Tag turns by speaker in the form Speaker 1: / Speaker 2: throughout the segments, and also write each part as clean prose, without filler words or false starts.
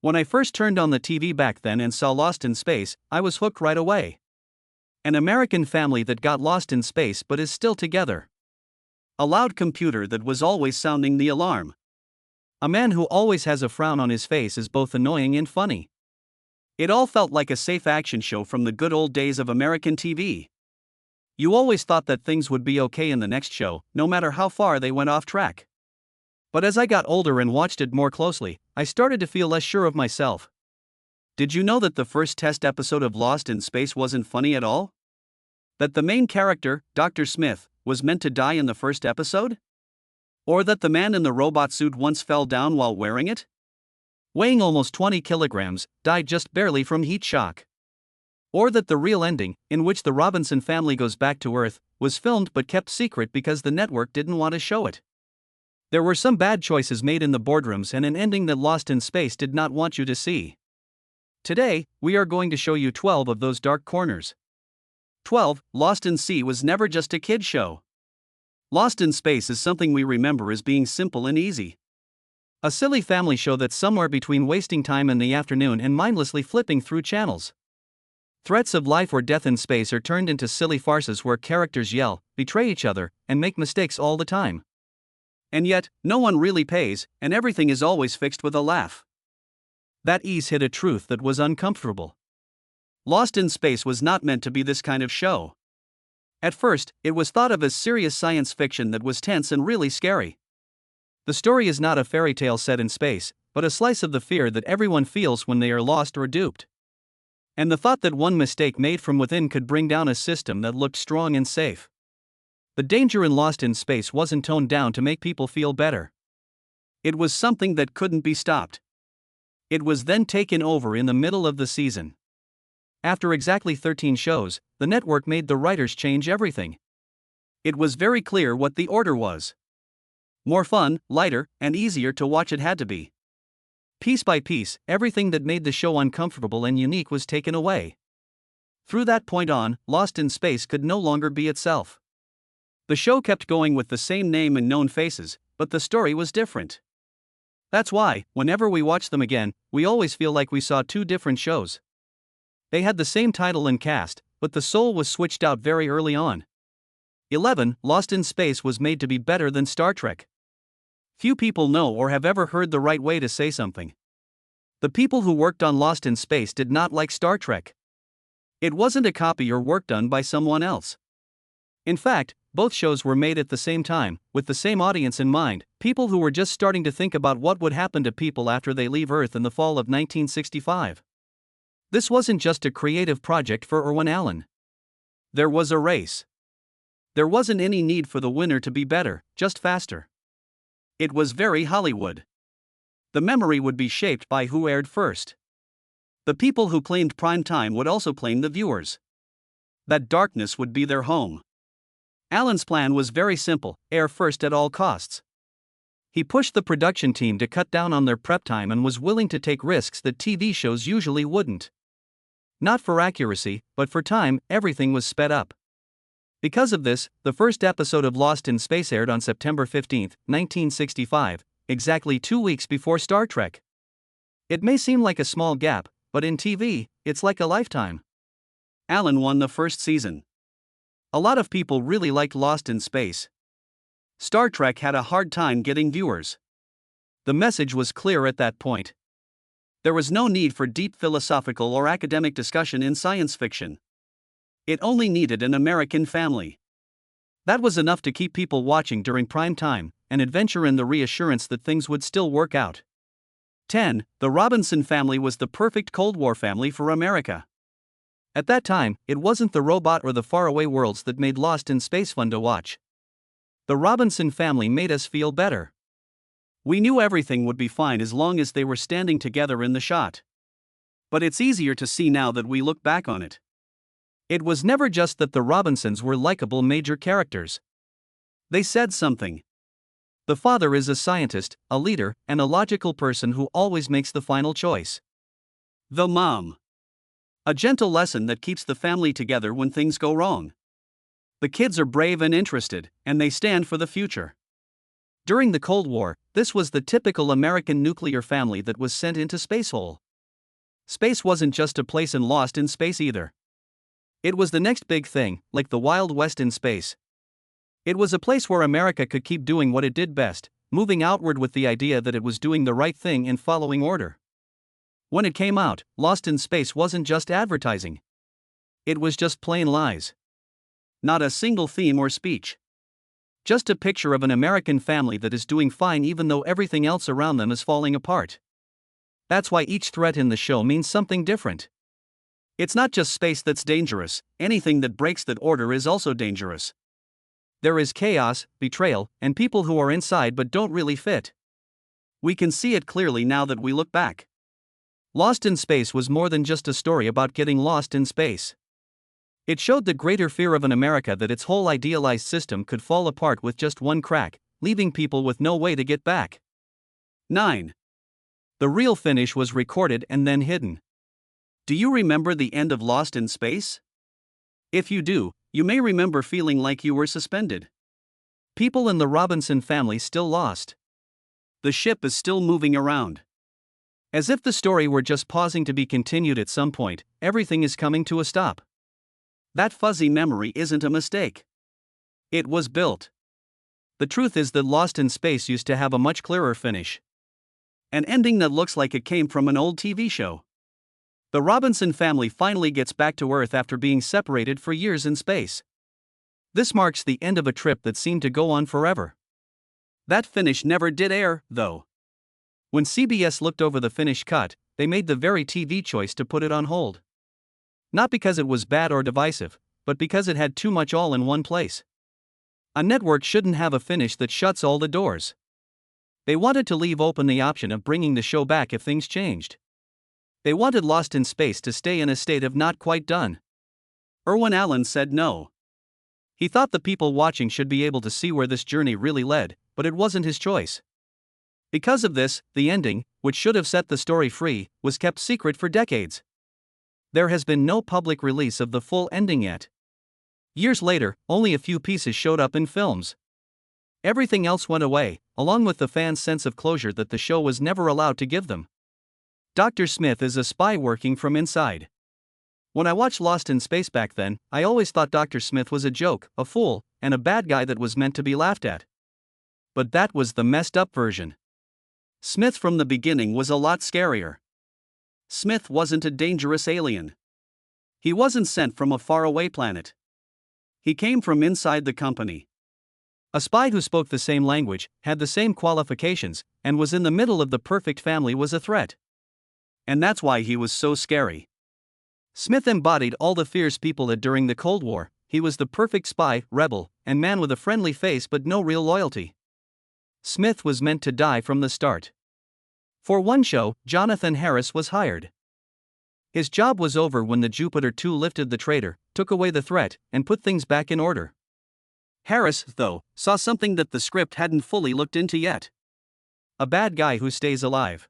Speaker 1: When I first turned on the TV back then and saw Lost in Space, I was hooked right away. An American family that got lost in space but is still together. A loud computer that was always sounding the alarm. A man who always has a frown on his face is both annoying and funny. It all felt like a safe action show from the good old days of American TV. You always thought that things would be okay in the next show, no matter how far they went off track. But as I got older and watched it more closely, I started to feel less sure of myself. Did you know that the first test episode of Lost in Space wasn't funny at all? That the main character, Dr. Smith, was meant to die in the first episode? Or that the man in the robot suit once fell down while wearing it? Weighing almost 20 kilograms, died just barely from heat shock. Or that the real ending, in which the Robinson family goes back to Earth, was filmed but kept secret because the network didn't want to show it. There were some bad choices made in the boardrooms and an ending that Lost in Space did not want you to see. Today, we are going to show you 12 of those dark corners. 12. Lost in Sea was never just a kid show. Lost in Space is something we remember as being simple and easy. A silly family show that's somewhere between wasting time in the afternoon and mindlessly flipping through channels. Threats of life or death in space are turned into silly farces where characters yell, betray each other, and make mistakes all the time. And yet, no one really pays, and everything is always fixed with a laugh. That ease hid a truth that was uncomfortable. Lost in Space was not meant to be this kind of show. At first, it was thought of as serious science fiction that was tense and really scary. The story is not a fairy tale set in space, but a slice of the fear that everyone feels when they are lost or duped. And the thought that one mistake made from within could bring down a system that looked strong and safe. The danger in Lost in Space wasn't toned down to make people feel better. It was something that couldn't be stopped. It was then taken over in the middle of the season. After exactly 13 shows, the network made the writers change everything. It was very clear what the order was. More fun, lighter, and easier to watch it had to be. Piece by piece, everything that made the show uncomfortable and unique was taken away. Through that point on, Lost in Space could no longer be itself. The show kept going with the same name and known faces, but the story was different. That's why, whenever we watch them again, we always feel like we saw two different shows. They had the same title and cast, but the soul was switched out very early on. 11. Lost in Space was made to be better than Star Trek. Few people know or have ever heard the right way to say something. The people who worked on Lost in Space did not like Star Trek. It wasn't a copy or work done by someone else. In fact, both shows were made at the same time, with the same audience in mind, people who were just starting to think about what would happen to people after they leave Earth in the fall of 1965. This wasn't just a creative project for Irwin Allen. There was a race. There wasn't any need for the winner to be better, just faster. It was very Hollywood. The memory would be shaped by who aired first. The people who claimed prime time would also claim the viewers. That darkness would be their home. Allen's plan was very simple: air first at all costs. He pushed the production team to cut down on their prep time and was willing to take risks that TV shows usually wouldn't. Not for accuracy, but for time, everything was sped up. Because of this, the first episode of Lost in Space aired on September 15, 1965, exactly 2 weeks before Star Trek. It may seem like a small gap, but in TV, it's like a lifetime. Allen won the first season. A lot of people really liked Lost in Space. Star Trek had a hard time getting viewers. The message was clear at that point. There was no need for deep philosophical or academic discussion in science fiction. It only needed an American family. That was enough to keep people watching during prime time, an adventure in the reassurance that things would still work out. 10. The Robinson family was the perfect Cold War family for America. At that time, it wasn't the robot or the faraway worlds that made Lost in Space fun to watch. The Robinson family made us feel better. We knew everything would be fine as long as they were standing together in the shot. But it's easier to see now that we look back on it. It was never just that the Robinsons were likable major characters. They said something. The father is a scientist, a leader, and a logical person who always makes the final choice. The mom. A gentle lesson that keeps the family together when things go wrong. The kids are brave and interested, and they stand for the future. During the Cold War, this was the typical American nuclear family that was sent into spacehole. Space wasn't just a place in Lost in Space either. It was the next big thing, like the Wild West in space. It was a place where America could keep doing what it did best, moving outward with the idea that it was doing the right thing and following order. When it came out, Lost in Space wasn't just advertising. It was just plain lies. Not a single theme or speech. Just a picture of an American family that is doing fine even though everything else around them is falling apart. That's why each threat in the show means something different. It's not just space that's dangerous, anything that breaks that order is also dangerous. There is chaos, betrayal, and people who are inside but don't really fit. We can see it clearly now that we look back. Lost in Space was more than just a story about getting lost in space. It showed the greater fear of an America that its whole idealized system could fall apart with just one crack, leaving people with no way to get back. 9. The real finish was recorded and then hidden. Do you remember the end of Lost in Space? If you do, you may remember feeling like you were suspended. People in the Robinson family still lost. The ship is still moving around. As if the story were just pausing to be continued at some point, everything is coming to a stop. That fuzzy memory isn't a mistake. It was built. The truth is that Lost in Space used to have a much clearer finish. An ending that looks like it came from an old TV show. The Robinson family finally gets back to Earth after being separated for years in space. This marks the end of a trip that seemed to go on forever. That finish never did air, though. When CBS looked over the finished cut, they made the very TV choice to put it on hold. Not because it was bad or divisive, but because it had too much all in one place. A network shouldn't have a finish that shuts all the doors. They wanted to leave open the option of bringing the show back if things changed. They wanted Lost in Space to stay in a state of not quite done. Irwin Allen said no. He thought the people watching should be able to see where this journey really led, but it wasn't his choice. Because of this, the ending, which should have set the story free, was kept secret for decades. There has been no public release of the full ending yet. Years later, only a few pieces showed up in films. Everything else went away, along with the fans' sense of closure that the show was never allowed to give them. Dr. Smith is a spy working from inside. When I watched Lost in Space back then, I always thought Dr. Smith was a joke, a fool, and a bad guy that was meant to be laughed at. But that was the messed up version. Smith from the beginning was a lot scarier. Smith wasn't a dangerous alien. He wasn't sent from a faraway planet. He came from inside the company. A spy who spoke the same language, had the same qualifications, and was in the middle of the perfect family was a threat. And that's why he was so scary. Smith embodied all the fears people had during the Cold War. He was the perfect spy, rebel, and man with a friendly face but no real loyalty. Smith was meant to die from the start. For one show, Jonathan Harris was hired. His job was over when the Jupiter 2 lifted the traitor, took away the threat, and put things back in order. Harris, though, saw something that the script hadn't fully looked into yet. A bad guy who stays alive.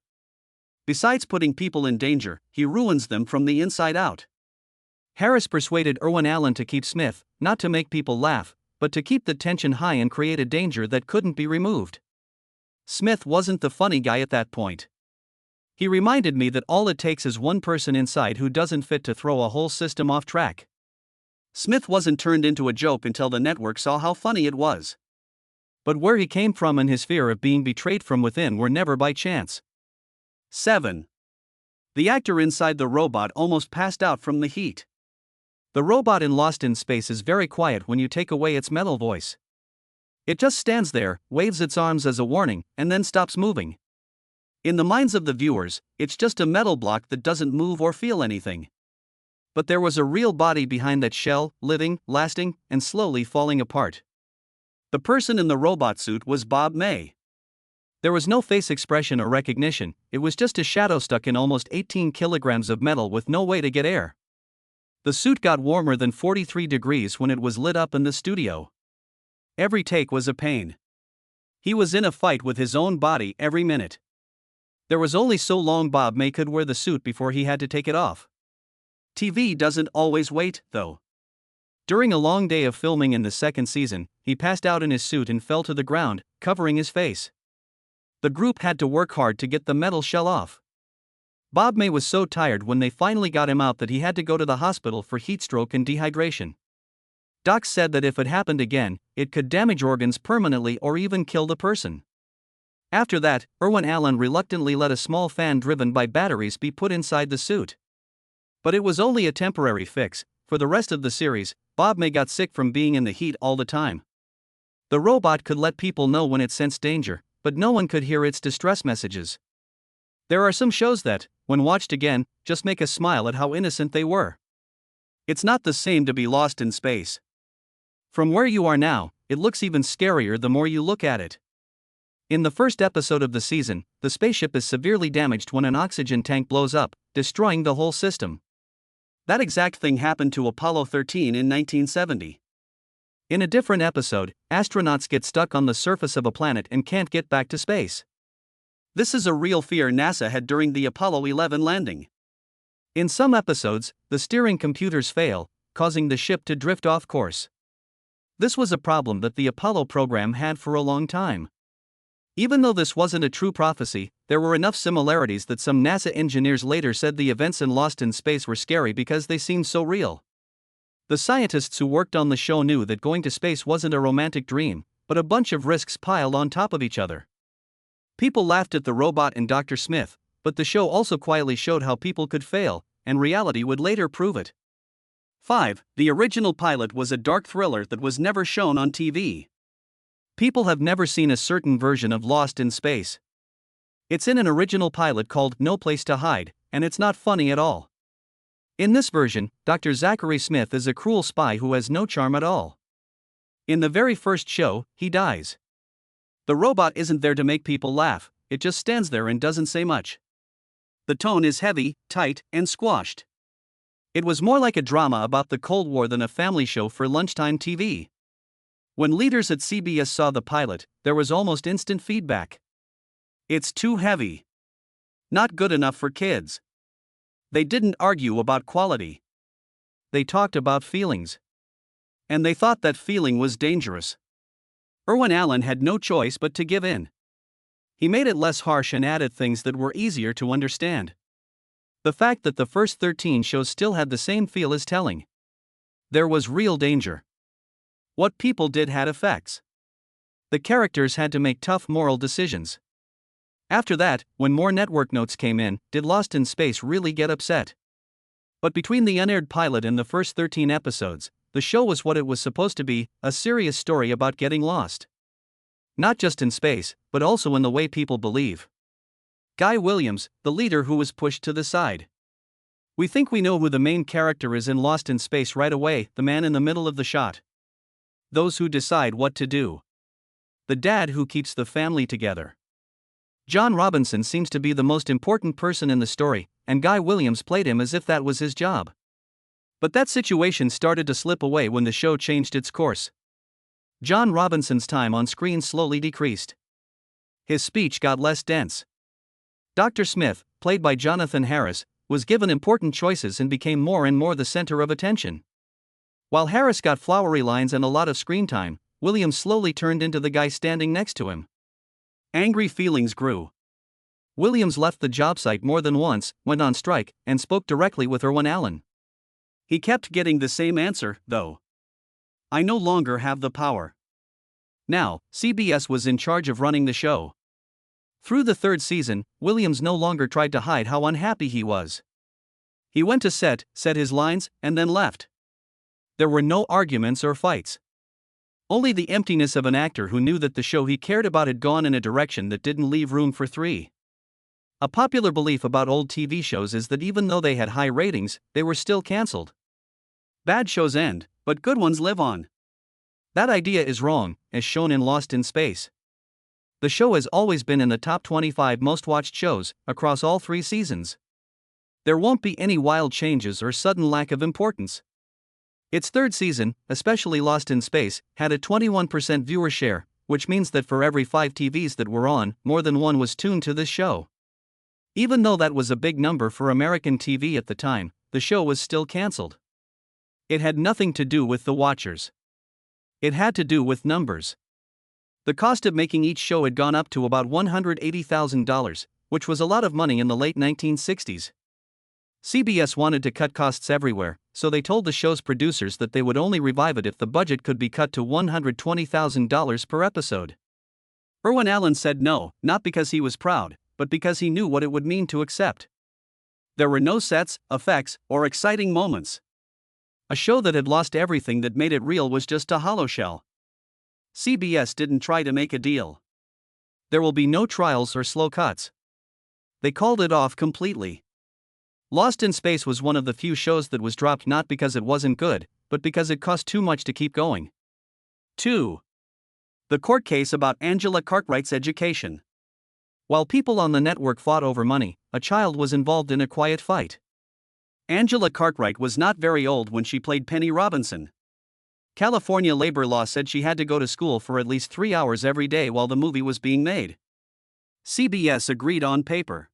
Speaker 1: Besides putting people in danger, he ruins them from the inside out. Harris persuaded Irwin Allen to keep Smith, not to make people laugh, but to keep the tension high and create a danger that couldn't be removed. Smith wasn't the funny guy at that point. He reminded me that all it takes is one person inside who doesn't fit to throw a whole system off track. Smith wasn't turned into a joke until the network saw how funny it was. But where he came from and his fear of being betrayed from within were never by chance. 7. The actor inside the robot almost passed out from the heat. The robot in Lost in Space is very quiet when you take away its metal voice. It just stands there, waves its arms as a warning, and then stops moving. In the minds of the viewers, it's just a metal block that doesn't move or feel anything. But there was a real body behind that shell, living, lasting, and slowly falling apart. The person in the robot suit was Bob May. There was no face expression or recognition, it was just a shadow stuck in almost 18 kilograms of metal with no way to get air. The suit got warmer than 43 degrees when it was lit up in the studio. Every take was a pain. He was in a fight with his own body every minute. There was only so long Bob May could wear the suit before he had to take it off. TV doesn't always wait, though. During a long day of filming in the second season, he passed out in his suit and fell to the ground, covering his face. The group had to work hard to get the metal shell off. Bob May was so tired when they finally got him out that he had to go to the hospital for heatstroke and dehydration. Docs said that if it happened again, it could damage organs permanently or even kill the person. After that, Irwin Allen reluctantly let a small fan driven by batteries be put inside the suit. But it was only a temporary fix. For the rest of the series, Bob May got sick from being in the heat all the time. The robot could let people know when it sensed danger, but no one could hear its distress messages. There are some shows that, when watched again, just make us smile at how innocent they were. It's not the same to be lost in space. From where you are now, it looks even scarier the more you look at it. In the first episode of the season, the spaceship is severely damaged when an oxygen tank blows up, destroying the whole system. That exact thing happened to Apollo 13 in 1970. In a different episode, astronauts get stuck on the surface of a planet and can't get back to space. This is a real fear NASA had during the Apollo 11 landing. In some episodes, the steering computers fail, causing the ship to drift off course. This was a problem that the Apollo program had for a long time. Even though this wasn't a true prophecy, there were enough similarities that some NASA engineers later said the events in Lost in Space were scary because they seemed so real. The scientists who worked on the show knew that going to space wasn't a romantic dream, but a bunch of risks piled on top of each other. People laughed at the robot and Dr. Smith, but the show also quietly showed how people could fail, and reality would later prove it. 5. The original pilot was a dark thriller that was never shown on TV. People have never seen a certain version of Lost in Space. It's in an original pilot called No Place to Hide, and it's not funny at all. In this version, Dr. Zachary Smith is a cruel spy who has no charm at all. In the very first show, he dies. The robot isn't there to make people laugh, it just stands there and doesn't say much. The tone is heavy, tight, and squashed. It was more like a drama about the Cold War than a family show for lunchtime TV. When leaders at CBS saw the pilot, there was almost instant feedback. It's too heavy. Not good enough for kids. They didn't argue about quality. They talked about feelings. And they thought that feeling was dangerous. Irwin Allen had no choice but to give in. He made it less harsh and added things that were easier to understand. The fact that the first 13 shows still had the same feel is telling. There was real danger. What people did had effects. The characters had to make tough moral decisions. After that, when more network notes came in, did Lost in Space really get upset? But between the unaired pilot and the first 13 episodes, the show was what it was supposed to be, a serious story about getting lost. Not just in space, but also in the way people believe. Guy Williams, the leader who was pushed to the side. We think we know who the main character is in Lost in Space right away, the man in the middle of the shot. Those who decide what to do. The dad who keeps the family together. John Robinson seems to be the most important person in the story, and Guy Williams played him as if that was his job. But that situation started to slip away when the show changed its course. John Robinson's time on screen slowly decreased. His speech got less dense. Dr. Smith, played by Jonathan Harris, was given important choices and became more and more the center of attention. While Harris got flowery lines and a lot of screen time, Williams slowly turned into the guy standing next to him. Angry feelings grew. Williams left the job site more than once, went on strike, and spoke directly with Irwin Allen. He kept getting the same answer, though. I no longer have the power. Now, CBS was in charge of running the show. Through the third season, Williams no longer tried to hide how unhappy he was. He went to set, said his lines, and then left. There were no arguments or fights. Only the emptiness of an actor who knew that the show he cared about had gone in a direction that didn't leave room for three. A popular belief about old TV shows is that even though they had high ratings, they were still cancelled. Bad shows end, but good ones live on. That idea is wrong, as shown in Lost in Space. The show has always been in the top 25 most watched shows, across all 3 seasons. There won't be any wild changes or sudden lack of importance. Its third season, especially Lost in Space, had a 21% viewer share, which means that for every 5 TVs that were on, more than one was tuned to this show. Even though that was a big number for American TV at the time, the show was still cancelled. It had nothing to do with the watchers. It had to do with numbers. The cost of making each show had gone up to about $180,000, which was a lot of money in the late 1960s. CBS wanted to cut costs everywhere, so they told the show's producers that they would only revive it if the budget could be cut to $120,000 per episode. Irwin Allen said no, not because he was proud, but because he knew what it would mean to accept. There were no sets, effects, or exciting moments. A show that had lost everything that made it real was just a hollow shell. CBS didn't try to make a deal. There will be no trials or slow cuts. They called it off completely. Lost in Space was one of the few shows that was dropped not because it wasn't good, but because it cost too much to keep going. 2. The court case about Angela Cartwright's education. While people on the network fought over money, a child was involved in a quiet fight. Angela Cartwright was not very old when she played Penny Robinson. California labor law said she had to go to school for at least 3 hours every day while the movie was being made. CBS agreed on paper.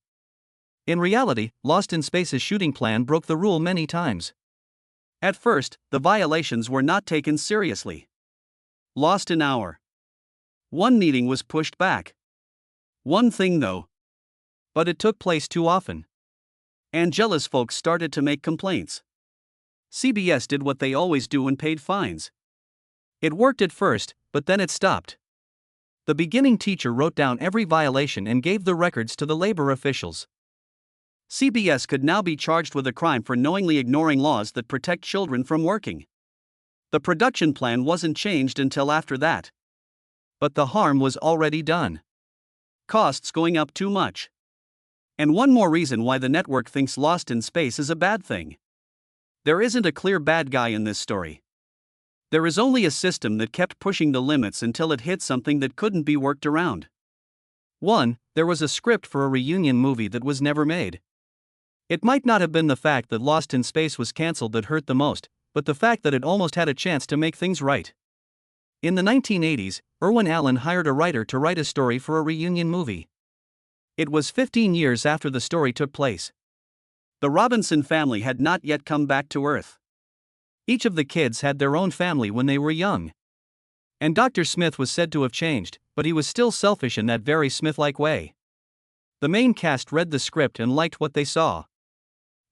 Speaker 1: In reality, Lost in Space's shooting plan broke the rule many times. At first, the violations were not taken seriously. Lost an hour. One meeting was pushed back. One thing though. But it took place too often. Angela's folks started to make complaints. CBS did what they always do and paid fines. It worked at first, but then it stopped. The beginning teacher wrote down every violation and gave the records to the labor officials. CBS could now be charged with a crime for knowingly ignoring laws that protect children from working. The production plan wasn't changed until after that. But the harm was already done. Costs going up too much. And one more reason why the network thinks Lost in Space is a bad thing. There isn't a clear bad guy in this story. There is only a system that kept pushing the limits until it hit something that couldn't be worked around. 1. There was a script for a reunion movie that was never made. It might not have been the fact that Lost in Space was cancelled that hurt the most, but the fact that it almost had a chance to make things right. In the 1980s, Irwin Allen hired a writer to write a story for a reunion movie. It was 15 years after the story took place. The Robinson family had not yet come back to Earth. Each of the kids had their own family when they were young. And Dr. Smith was said to have changed, but he was still selfish in that very Smith-like way. The main cast read the script and liked what they saw.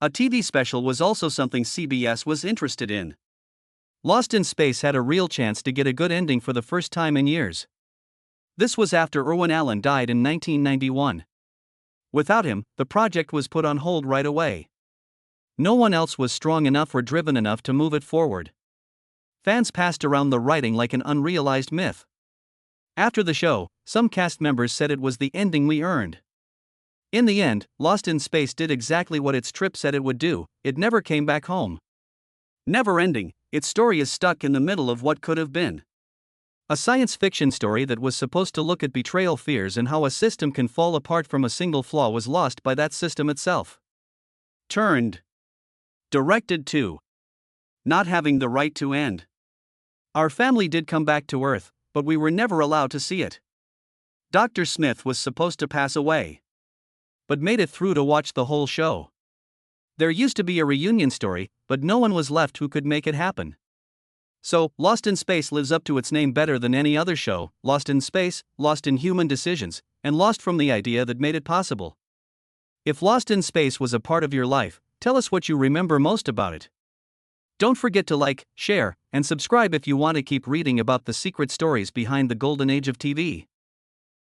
Speaker 1: A TV special was also something CBS was interested in. Lost in Space had a real chance to get a good ending for the first time in years. This was after Irwin Allen died in 1991. Without him, the project was put on hold right away. No one else was strong enough or driven enough to move it forward. Fans passed around the writing like an unrealized myth. After the show, some cast members said it was the ending we earned. In the end, Lost in Space did exactly what its trip said it would do. It never came back home. Never ending, its story is stuck in the middle of what could have been. A science fiction story that was supposed to look at betrayal fears and how a system can fall apart from a single flaw was lost by that system itself. Turned. Directed to. Not having the right to end. Our family did come back to Earth, but we were never allowed to see it. Dr. Smith was supposed to pass away, but made it through to watch the whole show. There used to be a reunion story, but no one was left who could make it happen. So, Lost in Space lives up to its name better than any other show: Lost in Space, Lost in Human Decisions, and Lost from the idea that made it possible. If Lost in Space was a part of your life, tell us what you remember most about it. Don't forget to like, share, and subscribe if you want to keep reading about the secret stories behind the golden age of TV.